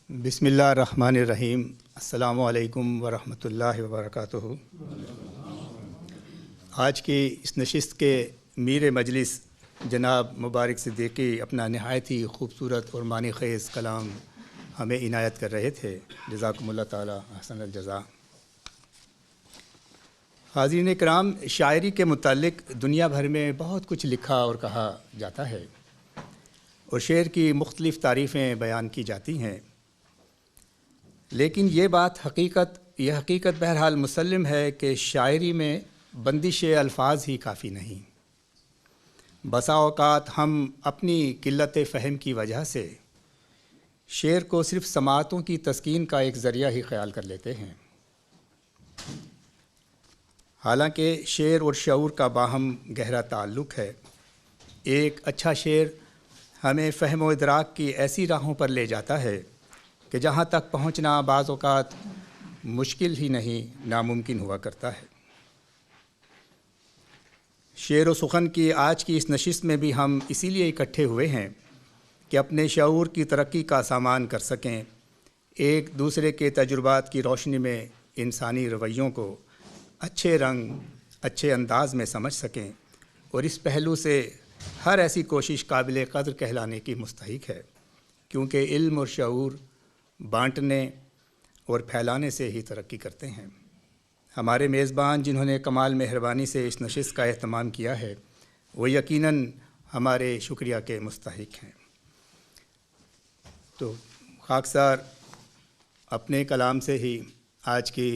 بسم اللہ الرحمن الرحیم۔ السلام علیکم ورحمۃ اللہ وبرکاتہ۔ آج کی اس نشست کے میر مجلس جناب مبارک صدیقی اپنا نہایت ہی خوبصورت اور معنی خیز کلام ہمیں عنایت کر رہے تھے۔ جزاکم اللہ تعالی احسن الجزا۔ حاضرین کرام، شاعری کے متعلق دنیا بھر میں بہت کچھ لکھا اور کہا جاتا ہے اور شعر کی مختلف تعریفیں بیان کی جاتی ہیں، لیکن یہ حقیقت بہرحال مسلم ہے کہ شاعری میں بندش الفاظ ہی کافی نہیں۔ بسا اوقات ہم اپنی قلت فہم کی وجہ سے شعر کو صرف سماعتوں کی تسکین کا ایک ذریعہ ہی خیال کر لیتے ہیں، حالانکہ شعر اور شعور کا باہم گہرا تعلق ہے۔ ایک اچھا شعر ہمیں فہم و ادراک کی ایسی راہوں پر لے جاتا ہے کہ جہاں تک پہنچنا بعض اوقات مشکل ہی نہیں، ناممکن ہوا کرتا ہے۔ شعر و سخن کی آج کی اس نشست میں بھی ہم اسی لیے اکٹھے ہوئے ہیں کہ اپنے شعور کی ترقی کا سامان کر سکیں، ایک دوسرے کے تجربات کی روشنی میں انسانی رویوں کو اچھے رنگ، اچھے انداز میں سمجھ سکیں، اور اس پہلو سے ہر ایسی کوشش قابل قدر کہلانے کی مستحق ہے، کیونکہ علم اور شعور بانٹنے اور پھیلانے سے ہی ترقی کرتے ہیں۔ ہمارے میزبان جنہوں نے کمال مہربانی سے اس نشست کا اہتمام کیا ہے، وہ یقیناً ہمارے شکریہ کے مستحق ہیں۔ تو خاکسار اپنے کلام سے ہی آج کی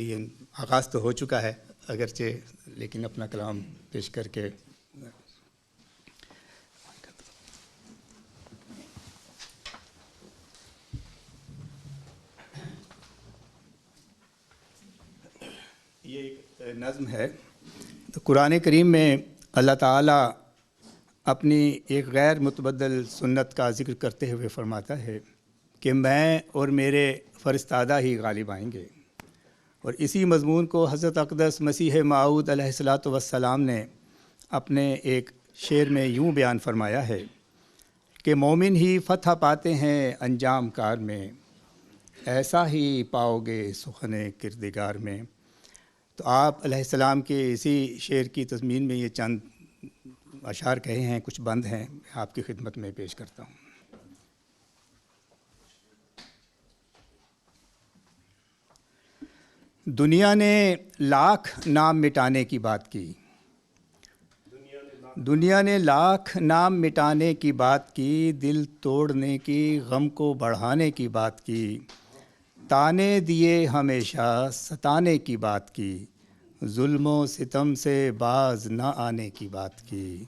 آغاز تو ہو چکا ہے اگرچہ، لیکن اپنا کلام پیش کر کے یہ ایک نظم ہے۔ تو قرآن کریم میں اللہ تعالیٰ اپنی ایک غیر متبدل سنت کا ذکر کرتے ہوئے فرماتا ہے کہ میں اور میرے فرستادہ ہی غالب آئیں گے، اور اسی مضمون کو حضرت اقدس مسیح موعود علیہ الصلاۃ والسلام نے اپنے ایک شعر میں یوں بیان فرمایا ہے کہ مومن ہی فتح پاتے ہیں انجام کار میں، ایسا ہی پاؤ گے سخن کردگار میں۔ تو آپ علیہ السلام کے اسی شعر کی تضمین میں یہ چند اشعار کہے ہیں، کچھ بند ہیں، آپ کی خدمت میں پیش کرتا ہوں۔ دنیا نے لاکھ نام مٹانے کی بات کی، دنیا نے لاکھ نام مٹانے کی بات کی، دل توڑنے کی، غم کو بڑھانے کی بات کی، تانے دیے ہمیشہ ستانے کی بات کی، ظلم و ستم سے باز نہ آنے کی بات کی،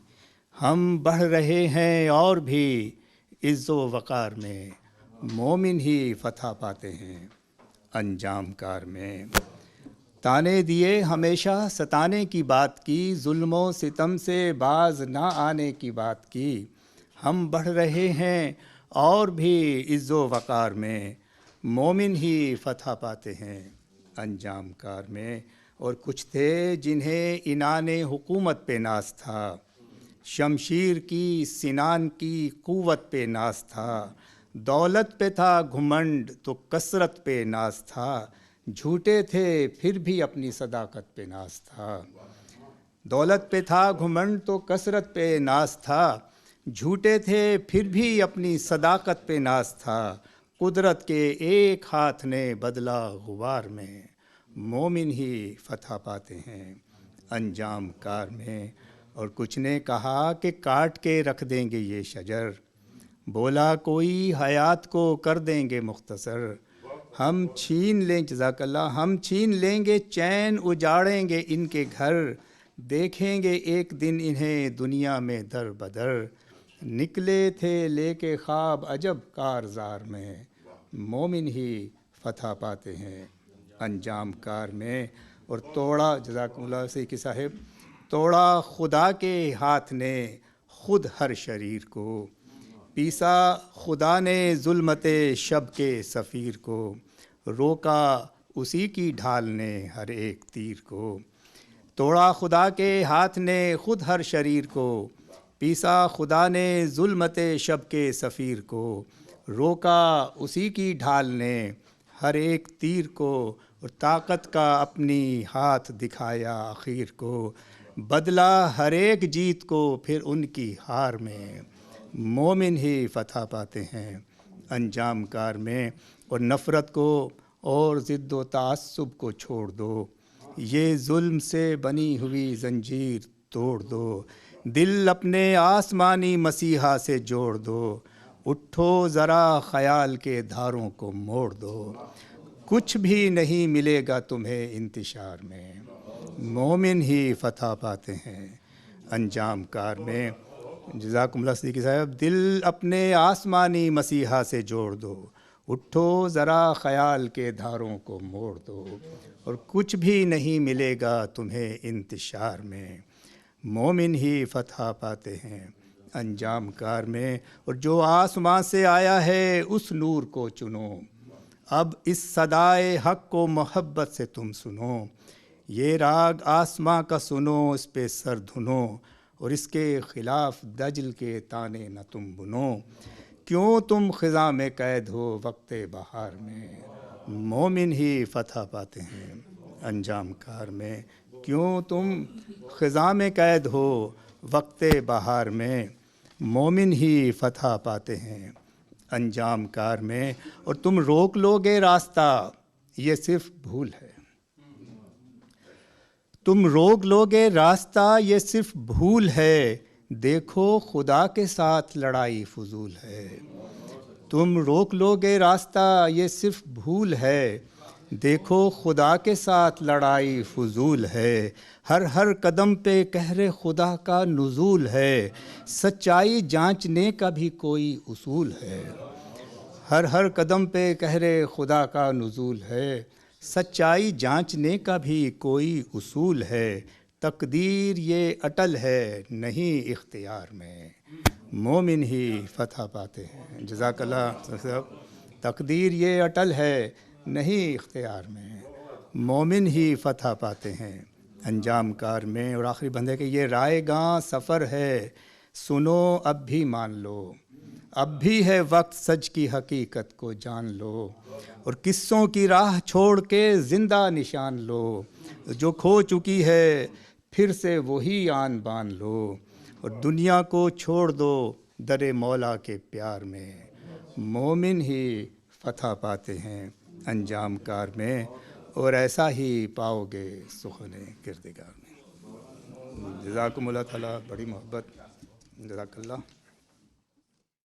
ہم بڑھ رہے ہیں اور بھی عز و وقار میں، مومن ہی فتح پاتے ہیں انجام کار میں۔ تانے دیے ہمیشہ ستانے کی بات کی، ظلم و ستم سے باز نہ آنے کی بات کی، ہم بڑھ رہے ہیں اور بھی عز و وقار میں، مومن ہی فتح پاتے ہیں انجام کار میں۔ اور کچھ تھے جنہیں عنان حکومت پہ ناز تھا، شمشیر کی سنان کی قوت پہ ناز تھا، دولت پہ تھا گھمنڈ تو کثرت پہ ناز تھا، جھوٹے تھے پھر بھی اپنی صداقت پہ ناز تھا۔ دولت پہ تھا گھمنڈ تو کثرت پہ ناز تھا، جھوٹے تھے پھر بھی اپنی صداقت پہ ناز تھا، قدرت کے ایک ہاتھ نے بدلا غبار میں، مومن ہی فتح پاتے ہیں انجام کار میں۔ اور کچھ نے کہا کہ کاٹ کے رکھ دیں گے یہ شجر، بولا کوئی حیات کو کر دیں گے مختصر، ہم چھین لیں، جزاک اللہ، ہم چھین لیں گے چین، اجاڑیں گے ان کے گھر، دیکھیں گے ایک دن انہیں دنیا میں در بدر، نکلے تھے لے کے خواب عجب کارزار میں، مومن ہی فتح پاتے ہیں انجام کار میں۔ اور توڑا، جزاکم اللہ سیکی صاحب، توڑا خدا کے ہاتھ نے خود ہر شریر کو، پیسا خدا نے ظلمت شب کے صفیر کو، روکا اسی کی ڈھال نے ہر ایک تیر کو، توڑا خدا کے ہاتھ نے خود ہر شریر کو، پیسا خدا نے ظلمت شب کے صفیر کو، روکا اسی کی ڈھال نے ہر ایک تیر کو، اور طاقت کا اپنی ہاتھ دکھایا آخر کو، بدلا ہر ایک جیت کو پھر ان کی ہار میں، مومن ہی فتح پاتے ہیں انجام کار میں، اور نفرت کو اور ضد و تعصب کو چھوڑ دو، یہ ظلم سے بنی ہوئی زنجیر توڑ دو، دل اپنے آسمانی مسیحا سے جوڑ دو، اٹھو ذرا خیال کے دھاروں کو موڑ دو، کچھ بھی نہیں ملے گا تمہیں انتشار میں، مومن ہی فتح پاتے ہیں انجام کار میں۔ جزاکم اللہ صدیقی صاحب، دل اپنے آسمانی مسیحا سے جوڑ دو، اٹھو ذرا خیال کے دھاروں کو موڑ دو، اور کچھ بھی نہیں ملے گا تمہیں انتشار میں، مومن ہی فتح پاتے ہیں انجام کار میں، اور جو آسمان سے آیا ہے اس نور کو چنو، اب اس صدائے حق کو محبت سے تم سنو، یہ راگ آسماں کا سنو اس پہ سر دھنو، اور اس کے خلاف دجل کے تانے نہ تم بنو، کیوں تم خزاں میں قید ہو وقت بہار میں، مومن ہی فتح پاتے ہیں انجام کار میں، کیوں تم خزاں میں قید ہو وقت بہار میں، مومن ہی فتح پاتے ہیں انجام کار میں، اور تم روک لو گے راستہ یہ صرف بھول ہے، تم روک لو گے راستہ یہ صرف بھول ہے، دیکھو خدا کے ساتھ لڑائی فضول ہے، تم روک لو گے راستہ یہ صرف بھول ہے، دیکھو خدا کے ساتھ لڑائی فضول ہے، ہر ہر قدم پہ قہر خدا کا نزول ہے، سچائی جانچنے کا بھی کوئی اصول ہے، ہر ہر قدم پہ قہر خدا کا نزول ہے، سچائی جانچنے کا بھی کوئی اصول ہے، تقدیر یہ اٹل ہے نہیں اختیار میں، مومن ہی فتح پاتے ہیں۔ جزاک اللہ صاحب، تقدیر یہ اٹل ہے نہیں اختیار میں، مومن ہی فتح پاتے ہیں انجام کار میں، اور آخری بند ہے کہ یہ رائے گاں سفر ہے سنو اب بھی مان لو، اب بھی ہے وقت سچ کی حقیقت کو جان لو، اور قصوں کی راہ چھوڑ کے زندہ نشان لو، جو کھو چکی ہے پھر سے وہی آن بان لو، اور دنیا کو چھوڑ دو در مولا کے پیار میں، مومن ہی فتح پاتے ہیں انجام کار میں، اور ایسا ہی پاؤ گے سخن کردگار میں۔ جزاکم اللہ تعالیٰ، بڑی محبت، جزاک اللہ۔